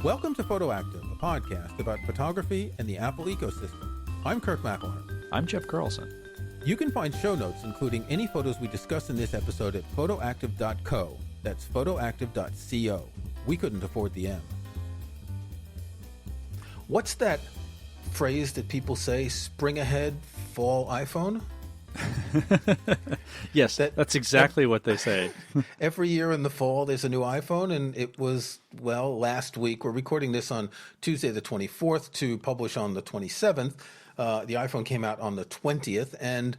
Welcome to Photoactive, a podcast about photography and the Apple ecosystem. I'm Kirk McElhearn. I'm Jeff Carlson. You can find show notes, including any photos we discuss in this episode, at photoactive.co. That's photoactive.co. We couldn't afford the M. What's that phrase that people say, spring ahead, fall iPhone? Yes, that's exactly what they say. Every year in the fall, there's a new iPhone, and it was, well, last week. We're recording this on Tuesday the 24th to publish on the 27th. The iPhone came out on the 20th, and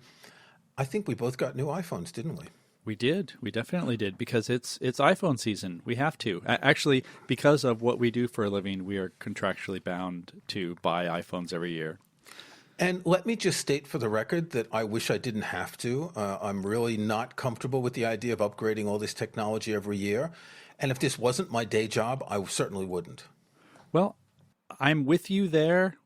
I think we both got new iPhones, didn't we? We did. We definitely did, because it's iPhone season. We have to. Actually, because of what we do for a living, we are contractually bound to buy iPhones every year. And let me just state for the record that I wish I didn't have to. I'm really not comfortable with the idea of upgrading all this technology every year. And if this wasn't my day job, I certainly wouldn't. Well, I'm with you there.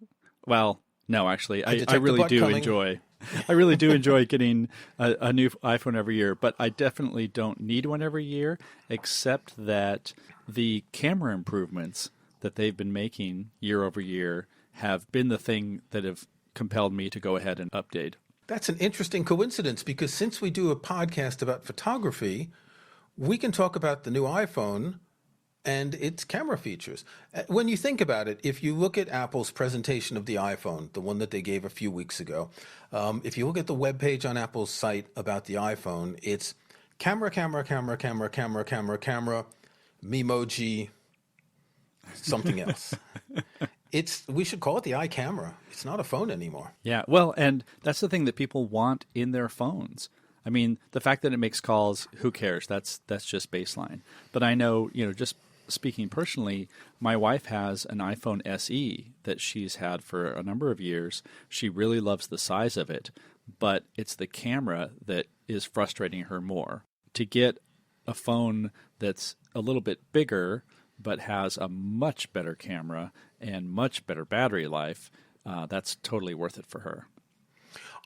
Well, no, actually, I really do enjoy. I really do enjoy getting a new iPhone every year, but I definitely don't need one every year, except that the camera improvements that they've been making year over year have been the thing that have compelled me to go ahead and update. That's an interesting coincidence, because since we do a podcast about photography, we can talk about the new iPhone and its camera features. When you think about it, if you look at Apple's presentation of the iPhone, the one that they gave a few weeks ago, if you look at the webpage on Apple's site about the iPhone, it's camera, Memoji, something else. We should call it the iCamera. It's not a phone anymore. Yeah, well, and that's the thing that people want in their phones. I mean, the fact that it makes calls, who cares? That's just baseline. But I know, just speaking personally, my wife has an iPhone SE that she's had for a number of years. She really loves the size of it, but it's the camera that is frustrating her more. To get a phone that's a little bit bigger but has a much better camera and much better battery life, that's totally worth it for her.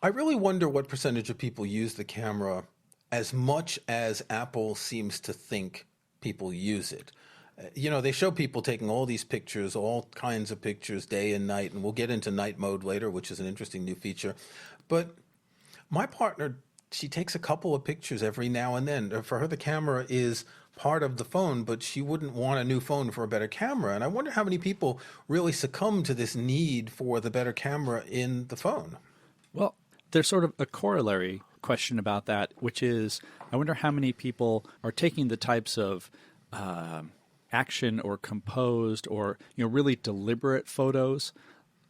I really wonder what percentage of people use the camera as much as Apple seems to think people use it. They show people taking all these pictures, all kinds of pictures, day and night, and we'll get into night mode later, which is an interesting new feature. But my partner, she takes a couple of pictures every now and then. For her, the camera is part of the phone, but she wouldn't want a new phone for a better camera. And I wonder how many people really succumb to this need for the better camera in the phone. Well, there's sort of a corollary question about that, which is, I wonder how many people are taking the types of action or composed or really deliberate photos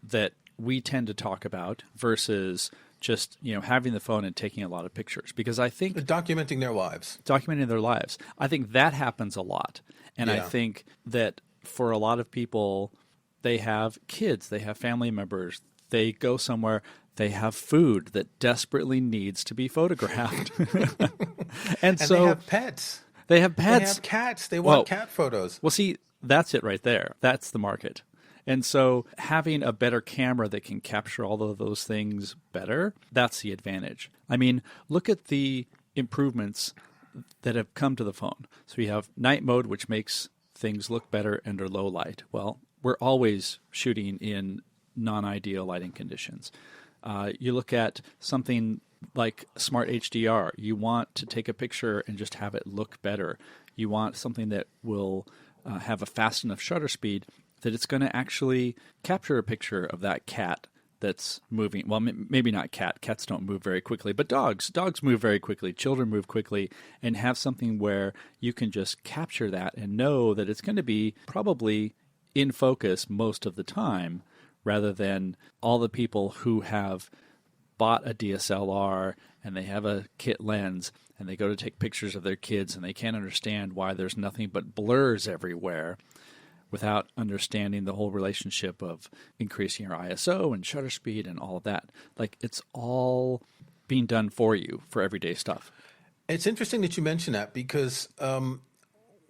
that we tend to talk about versus just having the phone and taking a lot of pictures. Because I think documenting their lives. I think that happens a lot. And yeah. I think that for a lot of people, they have kids, they have family members, they go somewhere, they have food that desperately needs to be photographed. and so they have pets. They have cats. They want cat photos. Well, see, that's it right there. That's the market. And so having a better camera that can capture all of those things better, that's the advantage. I mean, look at the improvements that have come to the phone. So you have night mode, which makes things look better under low light. Well, we're always shooting in non-ideal lighting conditions. You look at something like Smart HDR. You want to take a picture and just have it look better. You want something that will have a fast enough shutter speed that it's going to actually capture a picture of that cat that's moving. Well, maybe not cat. Cats don't move very quickly, but dogs. Dogs move very quickly. Children move quickly, and have something where you can just capture that and know that it's going to be probably in focus most of the time, rather than all the people who have bought a DSLR and they have a kit lens and they go to take pictures of their kids and they can't understand why there's nothing but blurs everywhere, without understanding the whole relationship of increasing your ISO and shutter speed and all of that. Like, it's all being done for you for everyday stuff. It's interesting that you mention that, because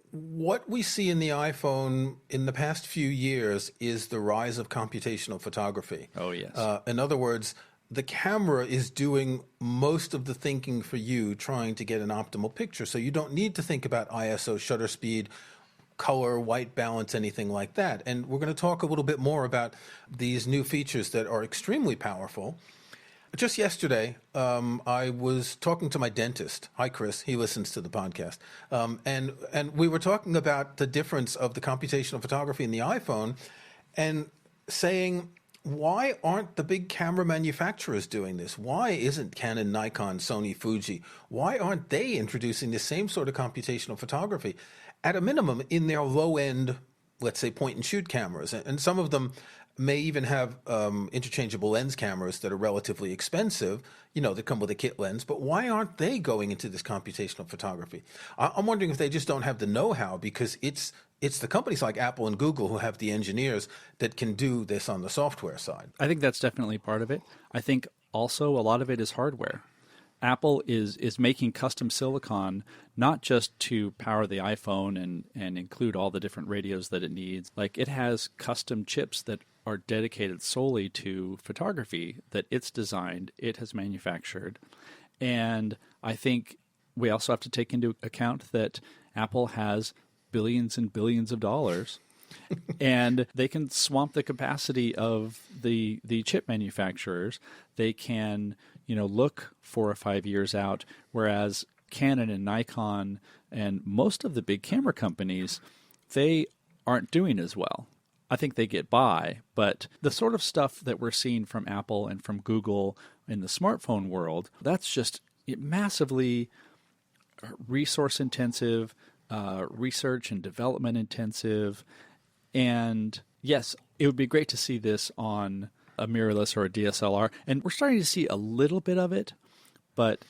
what we see in the iPhone in the past few years is the rise of computational photography. Oh, yes. In other words, the camera is doing most of the thinking for you, trying to get an optimal picture. So you don't need to think about ISO, shutter speed, color, white balance, anything like that. And we're going to talk a little bit more about these new features that are extremely powerful. Just yesterday, I was talking to my dentist. Hi, Chris. He listens to the podcast. And we were talking about the difference of the computational photography in the iPhone and saying, why aren't the big camera manufacturers doing this? Why isn't Canon, Nikon, Sony, Fuji? Why aren't they introducing the same sort of computational photography at a minimum in their low-end, let's say, point-and-shoot cameras? And some of them may even have interchangeable lens cameras that are relatively expensive, that come with a kit lens. But why aren't they going into this computational photography? I'm wondering if they just don't have the know-how, because it's the companies like Apple and Google who have the engineers that can do this on the software side. I think that's definitely part of it. I think also a lot of it is hardware. Apple is making custom silicon not just to power the iPhone and include all the different radios that it needs. Like, it has custom chips that are dedicated solely to photography that it's designed, it has manufactured. And I think we also have to take into account that Apple has billions and billions of dollars and they can swamp the capacity of the chip manufacturers. They can, look 4 or 5 years out, whereas Canon and Nikon and most of the big camera companies, they aren't doing as well. I think they get by, but the sort of stuff that we're seeing from Apple and from Google in the smartphone world, that's just massively resource intensive, research and development intensive. And yes, it would be great to see this on a mirrorless or a DSLR. And we're starting to see a little bit of it, but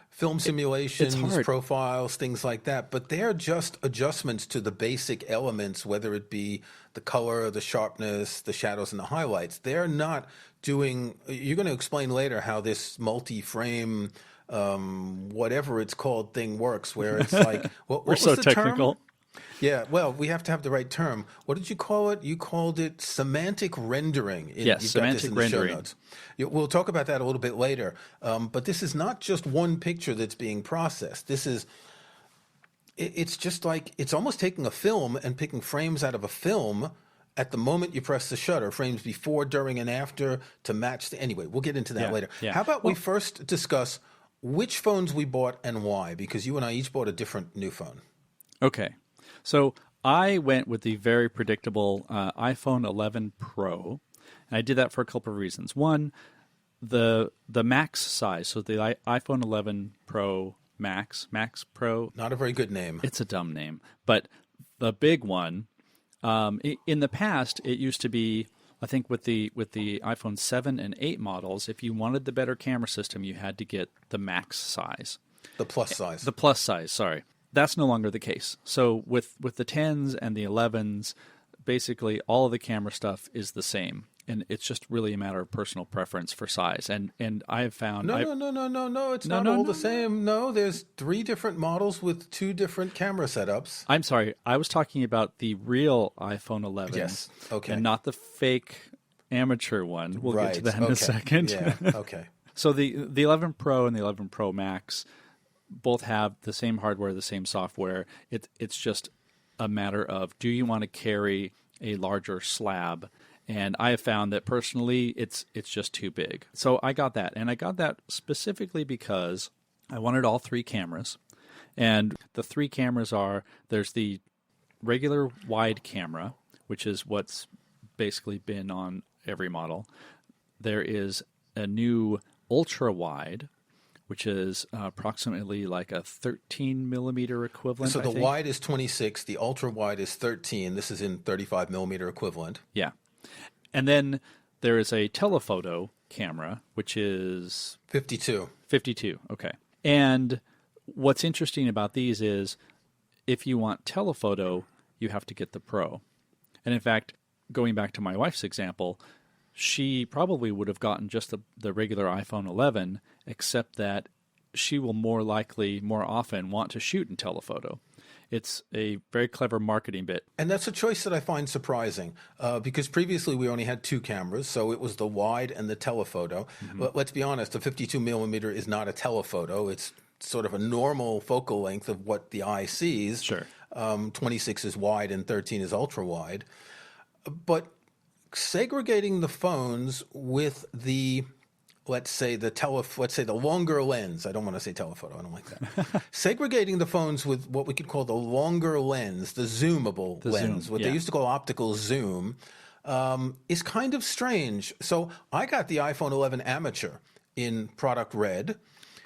film simulations, profiles, things like that. But they're just adjustments to the basic elements, whether it be the color, the sharpness, the shadows, and the highlights. They're not doing, you're going to explain later how this multi-frame, whatever it's called, thing works, where it's like, what we're was so the technical. Term? Yeah, well, we have to have the right term. What did you call it? You called it semantic rendering. Yes, semantic rendering. We'll talk about that a little bit later. But this is not just one picture that's being processed. It's just like, it's almost taking a film and picking frames out of a film at the moment you press the shutter, frames before, during, and after to match anyway, we'll get into that later. Yeah. How about we first discuss which phones we bought and why? Because you and I each bought a different new phone. Okay. So I went with the very predictable iPhone 11 Pro, and I did that for a couple of reasons. One, the max size, so the iPhone 11 Pro Max Pro. Not a very good name. It's a dumb name, but the big one. In the past, it used to be, I think, with the iPhone 7 and 8 models, if you wanted the better camera system, you had to get the max size. The plus size. The plus size, sorry. That's no longer the case. So with the 10s and the 11s, basically all of the camera stuff is the same. And it's just really a matter of personal preference for size. And I have found... No. It's not all the same. No, there's 3 different models with 2 different camera setups. I'm sorry. I was talking about the real iPhone 11. Yes, okay. And not the fake amateur one. We'll get to that in a second. Yeah, okay. So the 11 Pro and the 11 Pro Max both have the same hardware, the same software. It's just a matter of, do you want to carry a larger slab? And I have found that personally, it's just too big. So I got that. And I got that specifically because I wanted all 3 cameras. And the 3 cameras are, there's the regular wide camera, which is what's basically been on every model. There is a new ultra wide, which is approximately like a 13 millimeter equivalent. So the wide is 26, the ultra wide is 13. This is in 35 millimeter equivalent. Yeah. And then there is a telephoto camera, which is 52. 52, okay. And what's interesting about these is if you want telephoto, you have to get the Pro. And in fact, going back to my wife's example, she probably would have gotten just the regular iPhone 11, except that she will more often want to shoot in telephoto. It's a very clever marketing bit. And that's a choice that I find surprising because previously we only had 2 cameras, so it was the wide and the telephoto. Mm-hmm. But let's be honest, the 52 millimeter is not a telephoto. It's sort of a normal focal length of what the eye sees. Sure. 26 is wide and 13 is ultra wide. But segregating the phones with the, let's say the longer lens. I don't want to say telephoto. I don't like that. Segregating the phones with what we could call the longer lens, the zoomable lens, zoom, what they used to call optical zoom, is kind of strange. So I got the iPhone 11 Amateur in product red.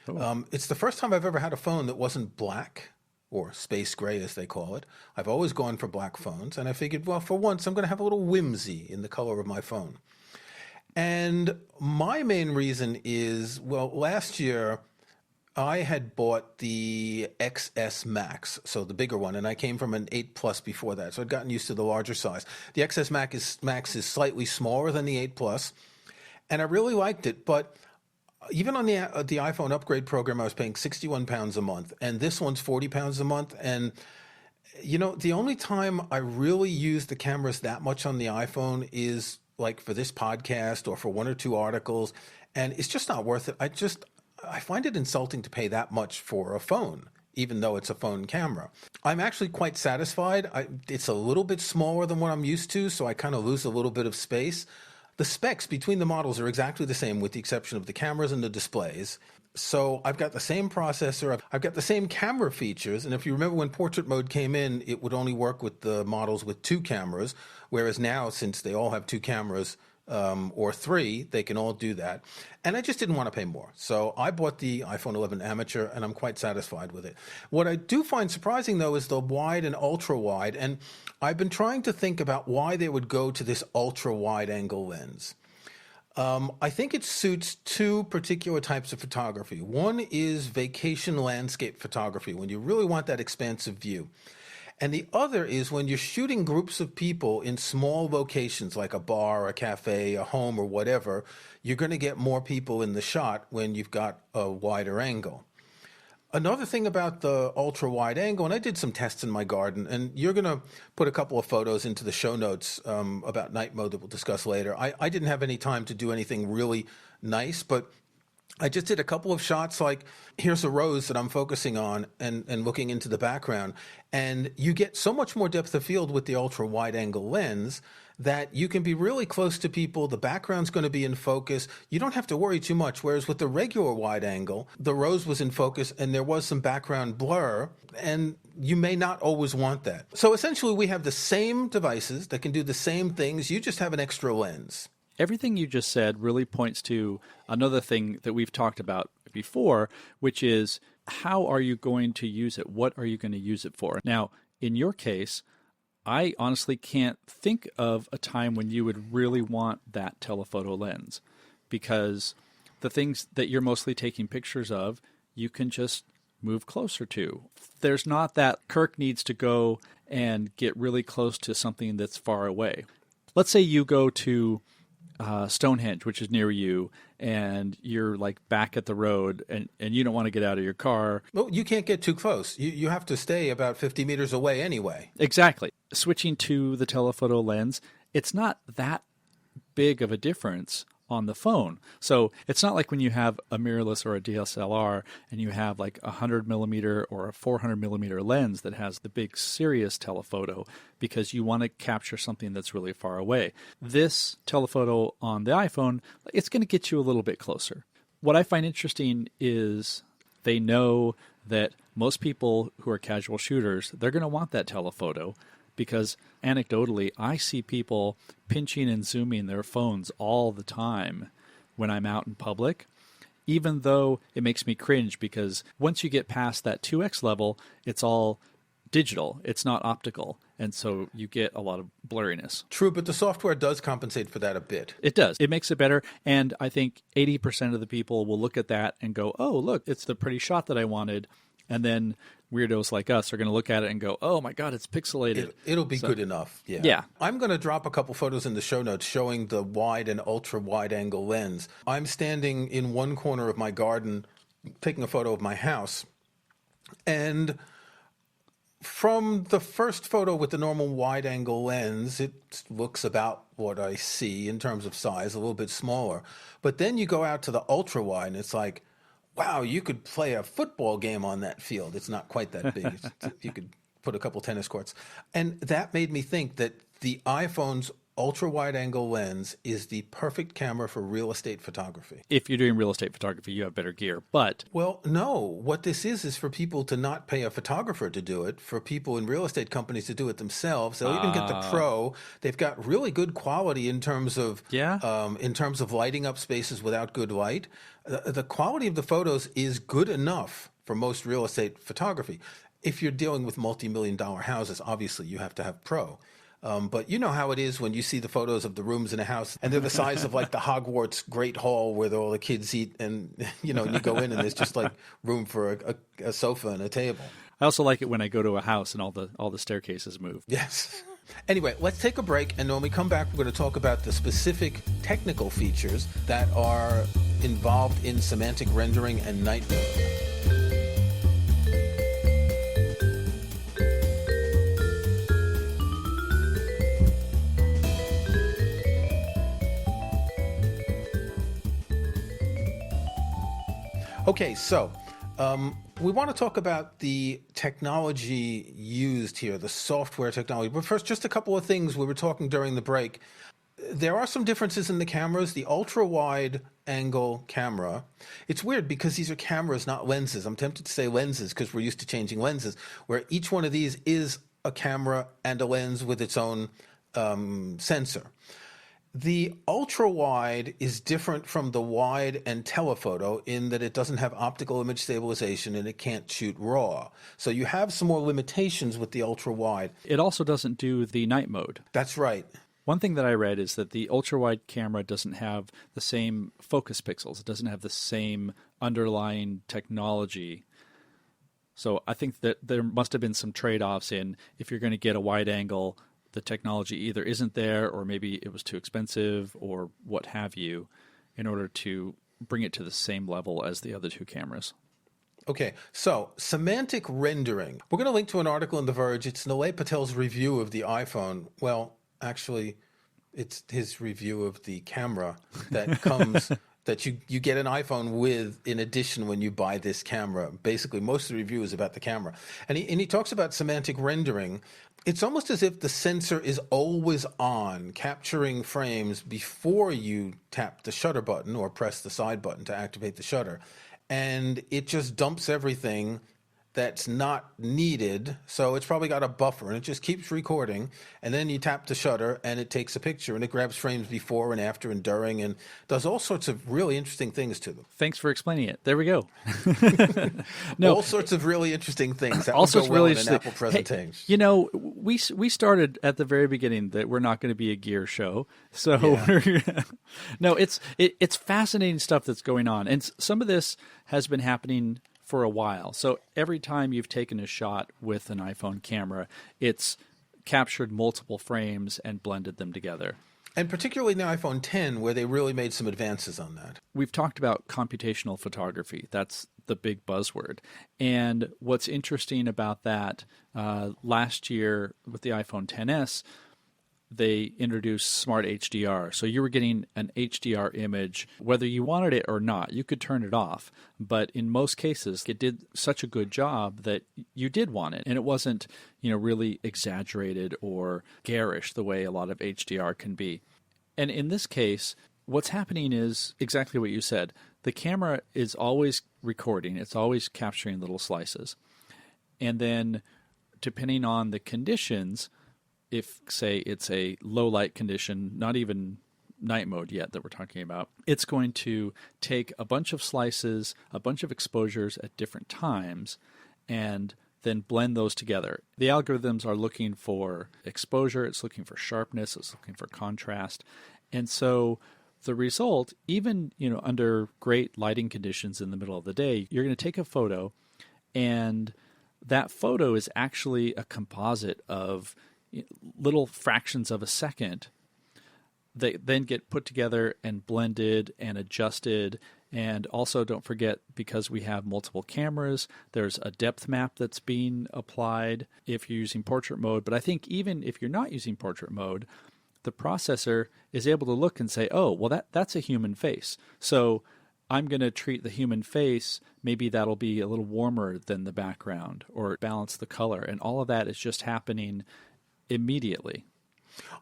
It's the first time I've ever had a phone that wasn't black, or space gray as they call it. I've always gone for black phones, and I figured, well, for once I'm going to have a little whimsy in the color of my phone. And my main reason is, well, last year I had bought the XS Max, so the bigger one, and I came from an 8 Plus before that, so I'd gotten used to the larger size. The XS Max is slightly smaller than the 8 Plus, and I really liked it, but even on the iPhone upgrade program, I was paying £61 a month, and this one's £40 a month. And, you know, the only time I really use the cameras that much on the iPhone is like for this podcast or for one or two articles, and it's just not worth it. I find it insulting to pay that much for a phone, even though it's a phone camera. I'm actually quite satisfied. It's a little bit smaller than what I'm used to, so I kind of lose a little bit of space. The specs between the models are exactly the same with the exception of the cameras and the displays. So I've got the same processor, I've got the same camera features, and if you remember when portrait mode came in, it would only work with the models with 2 cameras, whereas now, since they all have 2 cameras, or 3, they can all do that. And I just didn't want to pay more. So I bought the iPhone 11 Amateur, and I'm quite satisfied with it. What I do find surprising, though, is the wide and ultra wide. And I've been trying to think about why they would go to this ultra wide angle lens. I think it suits 2 particular types of photography. One is vacation landscape photography, when you really want that expansive view. And the other is when you're shooting groups of people in small locations like a bar, a cafe, a home, or whatever, you're going to get more people in the shot when you've got a wider angle. Another thing about the ultra wide angle, and I did some tests in my garden, and you're going to put a couple of photos into the show notes about night mode that we'll discuss later. I didn't have any time to do anything really nice, but I just did a couple of shots, like here's a rose that I'm focusing on and looking into the background. And you get so much more depth of field with the ultra wide angle lens that you can be really close to people. The background's going to be in focus. You don't have to worry too much. Whereas with the regular wide angle, the rose was in focus and there was some background blur, and you may not always want that. So essentially we have the same devices that can do the same things. You just have an extra lens. Everything you just said really points to another thing that we've talked about before, which is how are you going to use it? What are you going to use it for? Now, in your case, I honestly can't think of a time when you would really want that telephoto lens, because the things that you're mostly taking pictures of, you can just move closer to. There's not that Kirk needs to go and get really close to something that's far away. Let's say you go to Stonehenge, which is near you, and you're like back at the road and you don't want to get out of your car. Well, you can't get too close. You have to stay about 50 meters away anyway. Exactly. Switching to the telephoto lens, it's not that big of a difference on the phone. So it's not like when you have a mirrorless or a DSLR and you have like a 100 millimeter or a 400 millimeter lens that has the big serious telephoto because you want to capture something that's really far away. This telephoto on the iPhone, it's going to get you a little bit closer. What I find interesting is they know that most people who are casual shooters, they're going to want that telephoto, because anecdotally, I see people pinching and zooming their phones all the time when I'm out in public, even though it makes me cringe, because once you get past that 2x level, it's all digital. It's not optical. And so you get a lot of blurriness. True, but the software does compensate for that a bit. It does. It makes it better. And I think 80% of the people will look at that and go, oh, look, it's the pretty shot that I wanted. And then weirdos like us are going to look at it and go, oh my God, it's pixelated. It'll be good enough. Yeah. Yeah. I'm going to drop a couple photos in the show notes showing the wide and ultra wide angle lens. I'm standing in one corner of my garden taking a photo of my house. And from the first photo with the normal wide angle lens, it looks about what I see in terms of size, a little bit smaller. But then you go out to the ultra wide and it's like, wow, you could play a football game on that field. It's not quite that big. You could put a couple tennis courts. And that made me think that the iPhone's ultra-wide-angle lens is the perfect camera for real estate photography. If you're doing real estate photography, you have better gear. But Well, no. What this is for people to not pay a photographer to do it, for people in real estate companies to do it themselves. They'll even get the Pro. They've got really good quality in terms of lighting up spaces without good light. The quality of the photos is good enough for most real estate photography. If you're dealing with multi-million-dollar houses, obviously you have to have Pro. But you know how it is when you see the photos of the rooms in a house and they're the size of like the Hogwarts Great Hall where all the kids eat, and you go in and there's just like room for a sofa and a table. I also like it when I go to a house and all the staircases move. Yes. Anyway, let's take a break, and when we come back, we're going to talk about the specific technical features that are involved in semantic rendering and night mode. Okay, so we want to talk about the technology used here, the software technology. But first, just a couple of things we were talking during the break. There are some differences in the cameras. The ultra-wide angle camera, it's weird because these are cameras, not lenses. I'm tempted to say lenses because we're used to changing lenses, where each one of these is a camera and a lens with its own sensor. The ultra-wide is different from the wide and telephoto in that it doesn't have optical image stabilization and it can't shoot RAW. So you have some more limitations with the ultra-wide. It also doesn't do the night mode. That's right. One thing that I read is that the ultra-wide camera doesn't have the same focus pixels. It doesn't have the same underlying technology. So I think that there must have been some trade-offs in if you're going to get a wide angle, the technology either isn't there or maybe it was too expensive or what have you in order to bring it to the same level as the other two cameras. Okay, so semantic rendering. We're going to link to an article in The Verge. It's Nilay Patel's review of the iPhone. Well, actually, it's his review of the camera that comes that you get an iPhone with in addition when you buy this camera. Basically, most of the review is about the camera. And he talks about semantic rendering. It's almost as if the sensor is always on, capturing frames before you tap the shutter button or press the side button to activate the shutter. And it just dumps everything that's not needed. So it's probably got a buffer and it just keeps recording. And then you tap the shutter and it takes a picture and it grabs frames before and after and during and does all sorts of really interesting things to them. Thanks for explaining it. There we go. All sorts of really interesting things. That all sorts would go well really in an Apple presentation. Hey, we started at the very beginning that we're not going to be a gear show. So no, it's fascinating stuff that's going on. And some of this has been happening for a while. So every time you've taken a shot with an iPhone camera, it's captured multiple frames and blended them together. And particularly in the iPhone X, where they really made some advances on that. We've talked about computational photography. That's the big buzzword. And what's interesting about that, last year with the iPhone XS, they introduced Smart HDR. So you were getting an HDR image, whether you wanted it or not. You could turn it off. But in most cases, it did such a good job that you did want it. And it wasn't, really exaggerated or garish the way a lot of HDR can be. And in this case, what's happening is exactly what you said. The camera is always recording. It's always capturing little slices. And then depending on the conditions, if, say, it's a low light condition, not even night mode yet that we're talking about, it's going to take a bunch of slices, a bunch of exposures at different times, and then blend those together. The algorithms are looking for exposure, it's looking for sharpness, it's looking for contrast. And so the result, even under great lighting conditions in the middle of the day, you're going to take a photo, and that photo is actually a composite of little fractions of a second. They then get put together and blended and adjusted. And also don't forget, because we have multiple cameras, there's a depth map that's being applied if you're using portrait mode. But I think even if you're not using portrait mode, the processor is able to look and say, oh, well, that's a human face. So I'm going to treat the human face, maybe that'll be a little warmer than the background or balance the color. And all of that is just happening immediately.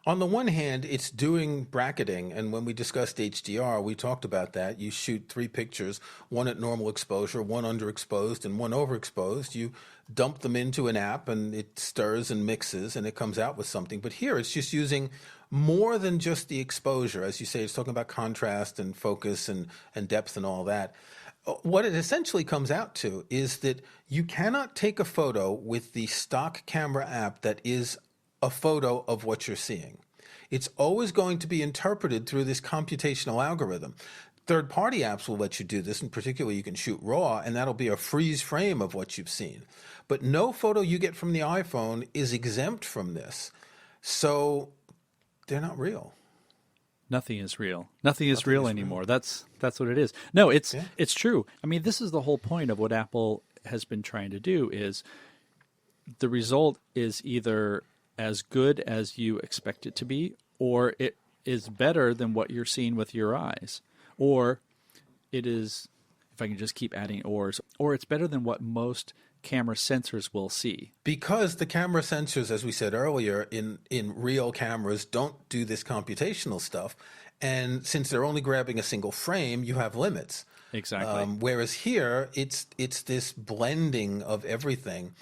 On the one hand, it's doing bracketing, and when we discussed HDR, we talked about that. You shoot 3 pictures, one at normal exposure, one underexposed, and one overexposed. You dump them into an app, and it stirs and mixes, and it comes out with something. But here, it's just using more than just the exposure. As you say, it's talking about contrast and focus and depth and all that. What it essentially comes out to is that you cannot take a photo with the stock camera app that is a photo of what you're seeing. It's always going to be interpreted through this computational algorithm. Third-party apps will let you do this, and particularly you can shoot RAW, and that'll be a freeze frame of what you've seen. But no photo you get from the iPhone is exempt from this. So they're not real. Nothing is real. Nothing is real anymore. That's what it is. No, it's true. I mean, this is the whole point of what Apple has been trying to do is the result is either as good as you expect it to be, or it is better than what you're seeing with your eyes, or it is, if I can just keep adding ors, or it's better than what most camera sensors will see. Because the camera sensors, as we said earlier, in real cameras don't do this computational stuff, and since they're only grabbing a single frame, you have limits. Exactly. Whereas here, it's this blending of everything.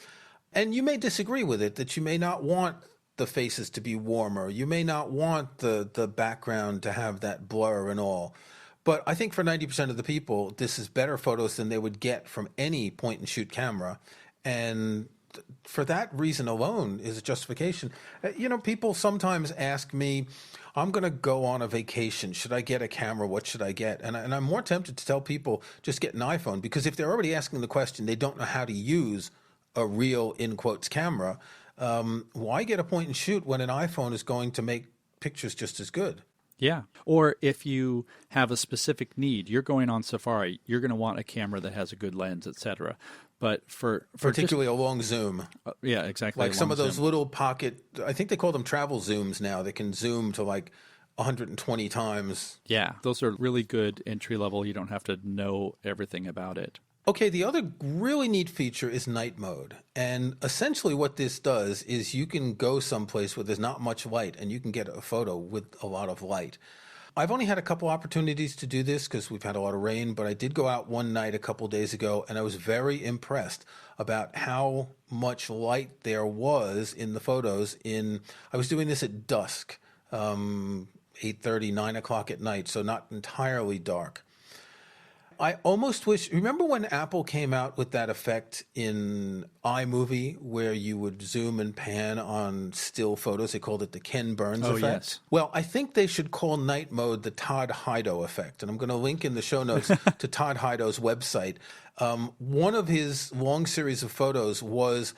And you may disagree with it, that you may not want the faces to be warmer. You may not want the background to have that blur and all. But I think for 90% of the people, this is better photos than they would get from any point-and-shoot camera. And for that reason alone is a justification. You know, people sometimes ask me, I'm going to go on a vacation. Should I get a camera? What should I get? And I'm more tempted to tell people, just get an iPhone. Because if they're already asking the question, they don't know how to use a real, in quotes, camera. Why get a point and shoot when an iPhone is going to make pictures just as good? Yeah. Or if you have a specific need, you're going on Safari, you're going to want a camera that has a good lens, etc. But for particularly a long zoom. Yeah, exactly. Like some of those little pocket, I think they call them travel zooms now. They can zoom to like 120 times. Yeah, those are really good entry level. You don't have to know everything about it. Okay, the other really neat feature is night mode. And essentially what this does is you can go someplace where there's not much light and you can get a photo with a lot of light. I've only had a couple opportunities to do this because we've had a lot of rain, but I did go out one night a couple days ago and I was very impressed about how much light there was in the photos. I was doing this at dusk, 8:30, 9 o'clock at night, so not entirely dark. I almost wish, remember when Apple came out with that effect in iMovie where you would zoom and pan on still photos? They called it the Ken Burns effect. Yes. Well, I think they should call night mode the Todd Hido effect. And I'm going to link in the show notes to Todd Hido's website. One of his long series of photos was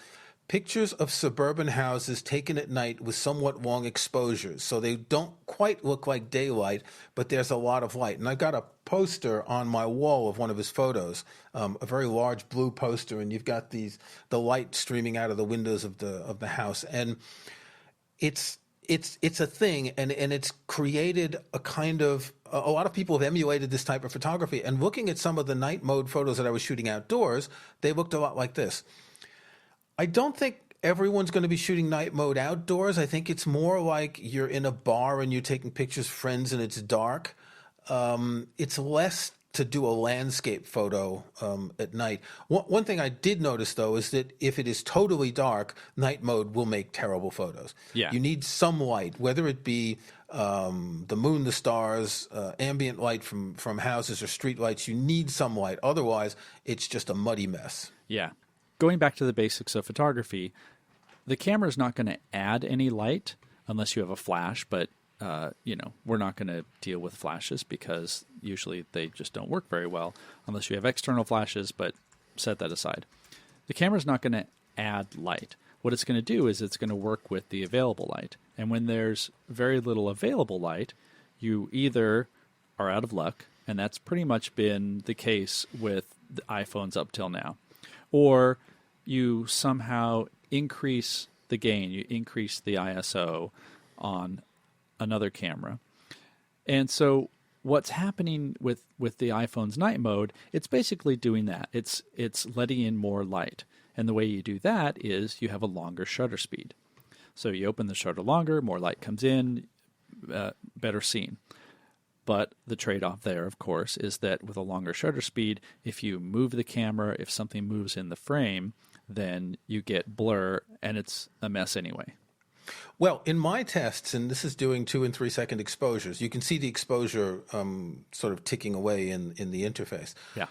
pictures of suburban houses taken at night with somewhat long exposures. So they don't quite look like daylight, but there's a lot of light. And I've got a poster on my wall of one of his photos, a very large blue poster, and you've got the light streaming out of the windows of the house. And it's a thing, and it's created a kind of, a lot of people have emulated this type of photography. And looking at some of the night mode photos that I was shooting outdoors, they looked a lot like this. I don't think everyone's going to be shooting night mode outdoors. I think it's more like you're in a bar and you're taking pictures of friends and it's dark. It's less to do a landscape photo at night. One thing I did notice, though, is that if it is totally dark, night mode will make terrible photos. Yeah. You need some light, whether it be the moon, the stars, ambient light from houses or street lights. You need some light. Otherwise, it's just a muddy mess. Yeah. Going back to the basics of photography, the camera is not going to add any light unless you have a flash, but we're not going to deal with flashes because usually they just don't work very well unless you have external flashes, but set that aside. The camera is not going to add light. What it's going to do is it's going to work with the available light. And when there's very little available light, you either are out of luck, and that's pretty much been the case with the iPhones up till now, or you somehow increase the gain, you increase the ISO on another camera. And so what's happening with the iPhone's night mode, it's basically doing that. It's letting in more light. And the way you do that is you have a longer shutter speed. So you open the shutter longer, more light comes in, better scene. But the trade-off there, of course, is that with a longer shutter speed, if you move the camera, if something moves in the frame, then you get blur, and it's a mess anyway. Well, in my tests, and this is doing 2 and 3 second exposures, you can see the exposure sort of ticking away in the interface. Yeah.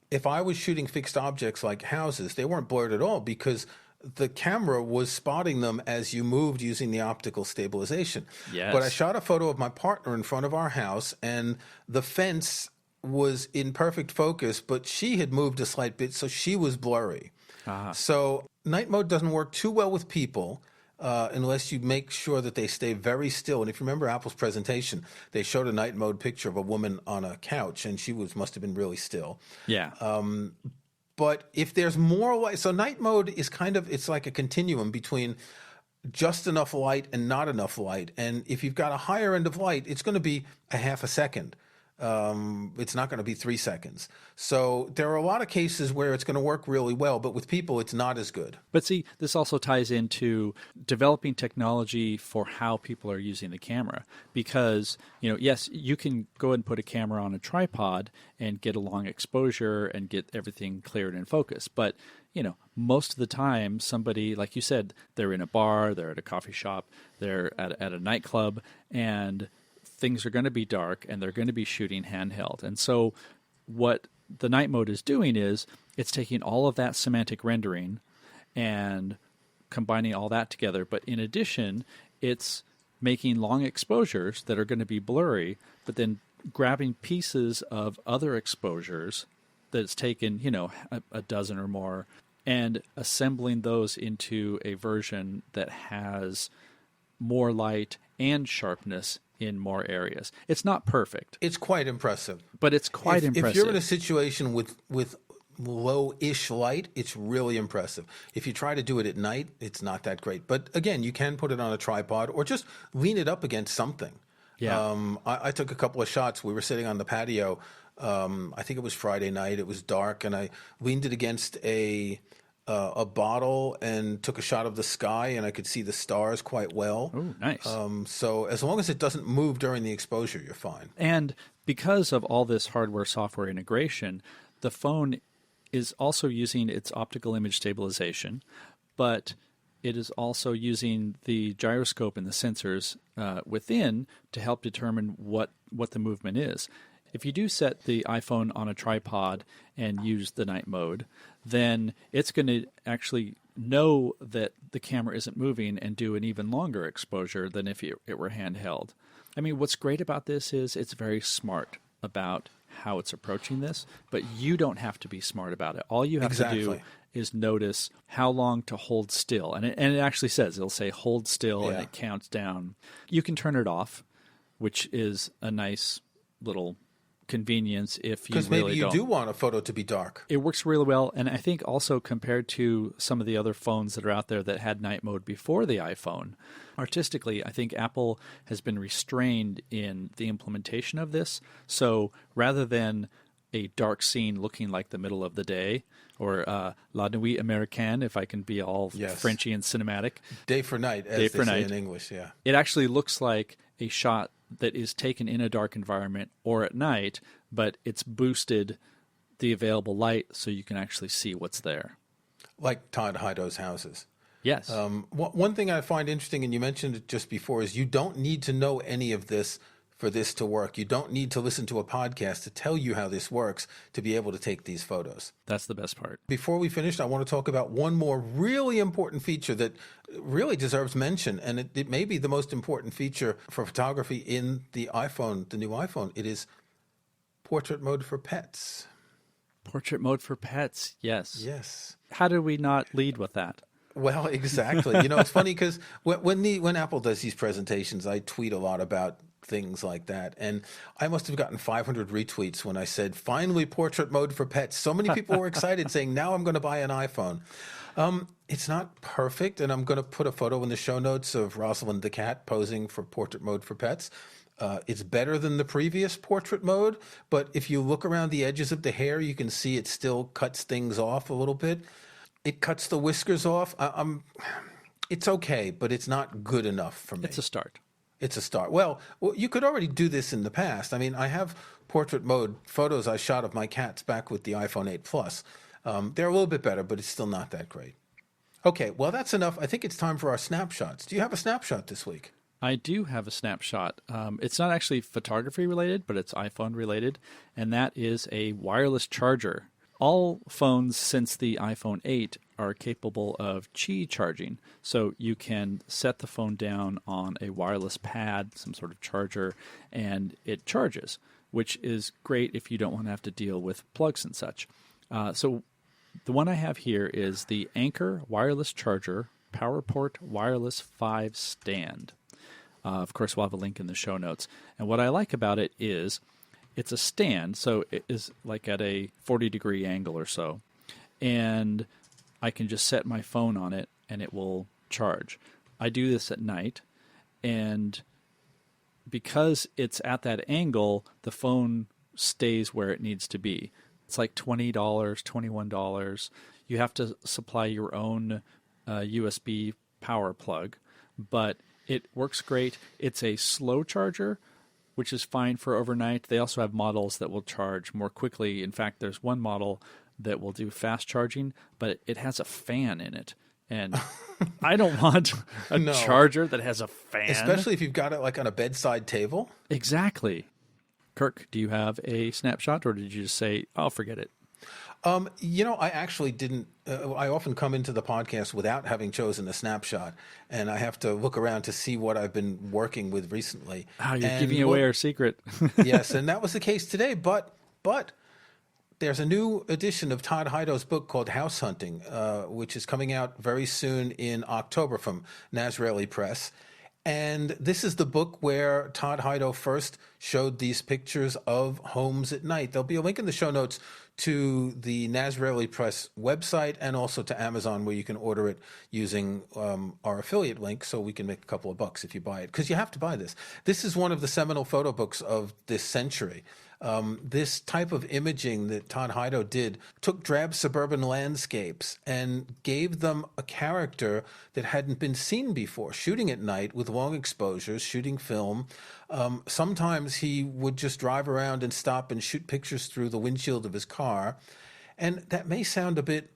If I was shooting fixed objects like houses, they weren't blurred at all because the camera was spotting them as you moved using the optical stabilization. Yes. But I shot a photo of my partner in front of our house, and the fence was in perfect focus, but she had moved a slight bit, so she was blurry. So night mode doesn't work too well with people unless you make sure that they stay very still. And if you remember Apple's presentation, they showed a night mode picture of a woman on a couch, and she must have been really still. Yeah. But if there's more light, so night mode is it's like a continuum between just enough light and not enough light. And if you've got a higher end of light, it's going to be a half a second. It's not going to be 3 seconds. So there are a lot of cases where it's going to work really well, but with people, it's not as good. But see, this also ties into developing technology for how people are using the camera. Because, yes, you can go and put a camera on a tripod and get a long exposure and get everything cleared in focus. But, most of the time, somebody, like you said, they're in a bar, they're at a coffee shop, they're at a nightclub, and things are going to be dark and they're going to be shooting handheld. And so what the night mode is doing is it's taking all of that semantic rendering and combining all that together. But in addition, it's making long exposures that are going to be blurry, but then grabbing pieces of other exposures that it's taken, a dozen or more, and assembling those into a version that has more light and sharpness in more areas. It's not perfect. It's quite impressive. But it's quite impressive. If you're in a situation with low-ish light, it's really impressive. If you try to do it at night, it's not that great. But again, you can put it on a tripod or just lean it up against something. Yeah. I took a couple of shots. We were sitting on the patio. I think it was Friday night. It was dark, and I leaned it against a bottle and took a shot of the sky, and I could see the stars quite well. Oh, nice. So as long as it doesn't move during the exposure, you're fine. And because of all this hardware-software integration, the phone is also using its optical image stabilization, but it is also using the gyroscope and the sensors within to help determine what the movement is. If you do set the iPhone on a tripod and use the night mode, then it's going to actually know that the camera isn't moving and do an even longer exposure than if it were handheld. I mean, what's great about this is it's very smart about how it's approaching this, but you don't have to be smart about it. All you have to do is notice how long to hold still. And it actually says, it'll say hold still, and it counts down. You can turn it off, which is a nice little convenience if you really don't. Because maybe you do want a photo to be dark. It works really well, and I think also compared to some of the other phones that are out there that had night mode before the iPhone, artistically, I think Apple has been restrained in the implementation of this. So rather than a dark scene looking like the middle of the day, or La Nuit Américaine, if I can be all Frenchy and cinematic. Day for night, as they say in English, It actually looks like a shot that is taken in a dark environment or at night, but it's boosted the available light so you can actually see what's there. Like Todd Hido's houses. Yes. One thing I find interesting, and you mentioned it just before, is you don't need to know any of this for this to work. You don't need to listen to a podcast to tell you how this works to be able to take these photos. That's the best part. Before we finish, I want to talk about one more really important feature that really deserves mention, and it may be the most important feature for photography in the iPhone, the new iPhone. It is portrait mode for pets. Portrait mode for pets, yes. Yes. How do we not lead with that? Well, exactly. It's funny because when Apple does these presentations, I tweet a lot about things like that. And I must have gotten 500 retweets when I said, finally, portrait mode for pets. So many people were excited saying, now I'm going to buy an iPhone. It's not perfect, and I'm going to put a photo in the show notes of Rosalind the cat posing for portrait mode for pets. It's better than the previous portrait mode, but if you look around the edges of the hair, you can see it still cuts things off a little bit. It cuts the whiskers off. It's okay, but it's not good enough for me. It's a start. It's a start. Well, you could already do this in the past. I mean, I have portrait mode photos I shot of my cats back with the iPhone 8 Plus. They're a little bit better, but it's still not that great. Okay, well, that's enough. I think it's time for our snapshots. Do you have a snapshot this week? I do have a snapshot. It's not actually photography related, but it's iPhone related, and that is a wireless charger. All phones since the iPhone 8 are capable of Qi charging, so you can set the phone down on a wireless pad, some sort of charger, and it charges, which is great if you don't want to have to deal with plugs and such. So the one I have here is the Anker Wireless Charger PowerPort Wireless 5 Stand. Of course, we'll have a link in the show notes. And what I like about it is it's a stand, so it is like at a 40-degree angle or so. And I can just set my phone on it, and it will charge. I do this at night, and because it's at that angle, the phone stays where it needs to be. It's like $20, $21. You have to supply your own USB power plug, but it works great. It's a slow charger, which is fine for overnight. They also have models that will charge more quickly. In fact, there's one model that will do fast charging, but it has a fan in it. And I don't want a charger that has a fan. Especially if you've got it like on a bedside table. Exactly. Kirk, do you have a snapshot, or did you just say, "I'll forget it"? I actually didn't. I often come into the podcast without having chosen a snapshot, and I have to look around to see what I've been working with recently. Oh, you're giving away our secret. Yes, and that was the case today. But there's a new edition of Todd Hido's book called House Hunting, which is coming out very soon in October from Nazreli Press. And this is the book where Todd Hido first showed these pictures of homes at night. There'll be a link in the show notes to the Nazreli Press website and also to Amazon, where you can order it using our affiliate link, so we can make a couple of bucks if you buy it, because you have to buy this. This is one of the seminal photo books of this century. This type of imaging that Todd Hido did took drab suburban landscapes and gave them a character that hadn't been seen before, shooting at night with long exposures, shooting film. Sometimes he would just drive around and stop and shoot pictures through the windshield of his car. And that may sound a bit,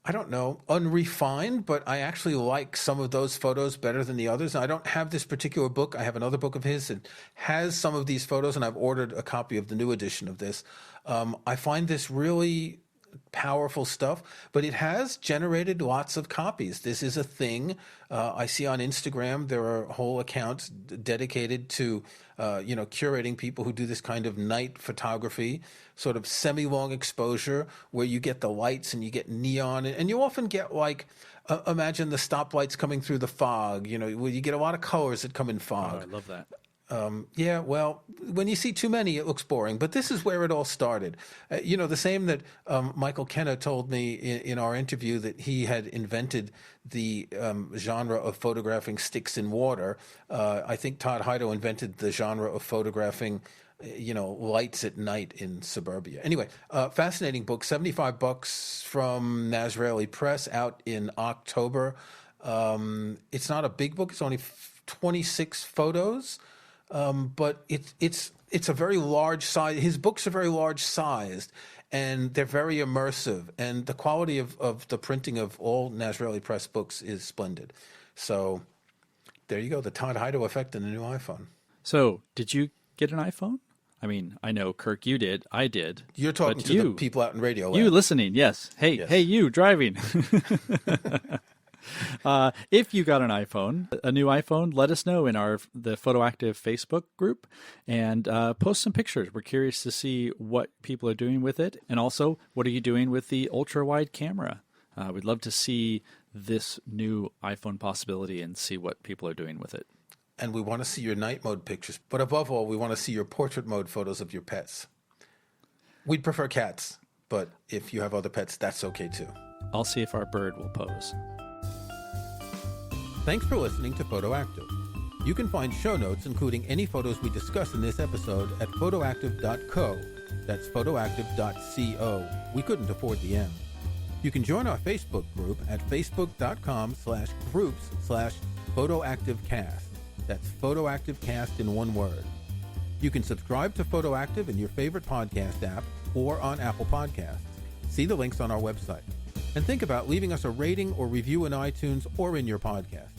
I don't know, unrefined, but I actually like some of those photos better than the others. And I don't have this particular book. I have another book of his that has some of these photos, and I've ordered a copy of the new edition of this. I find this really powerful stuff, but it has generated lots of copies. This is a thing. I see on Instagram there are whole accounts dedicated to curating people who do this kind of night photography, sort of semi-long exposure where you get the lights and you get neon, and you often get like imagine the stoplights coming through the fog, where you get a lot of colors that come in fog. Oh, I love that. Yeah, well, when you see too many, it looks boring. But this is where it all started. The same that Michael Kenna told me in our interview that he had invented the genre of photographing sticks in water. I think Todd Hido invented the genre of photographing, lights at night in suburbia. Anyway, fascinating book, $75 from Nazreli Press, out in October. It's not a big book. It's only 26 photos. But it's a very large size. His books are very large sized, and they're very immersive. And the quality of the printing of all Nazreli Press books is splendid. So there you go, the Todd Hido effect in the new iPhone. So did you get an iPhone? I mean, I know, Kirk, you did. I did. You're talking to the people out in Radio Land. You listening, yes. Hey, you driving. If you got an iPhone, a new iPhone, let us know in the PhotoActive Facebook group and post some pictures. We're curious to see what people are doing with it. And also, what are you doing with the ultra-wide camera? We'd love to see this new iPhone possibility and see what people are doing with it. And we want to see your night mode pictures. But above all, we want to see your portrait mode photos of your pets. We'd prefer cats, but if you have other pets, that's okay too. I'll see if our bird will pose. Thanks for listening to PhotoActive. You can find show notes, including any photos we discuss in this episode, at photoactive.co. That's photoactive.co. We couldn't afford the M. You can join our Facebook group at facebook.com/groups/photoactivecast. That's photoactivecast in one word. You can subscribe to Photoactive in your favorite podcast app or on Apple Podcasts. See the links on our website. And think about leaving us a rating or review in iTunes or in your podcast.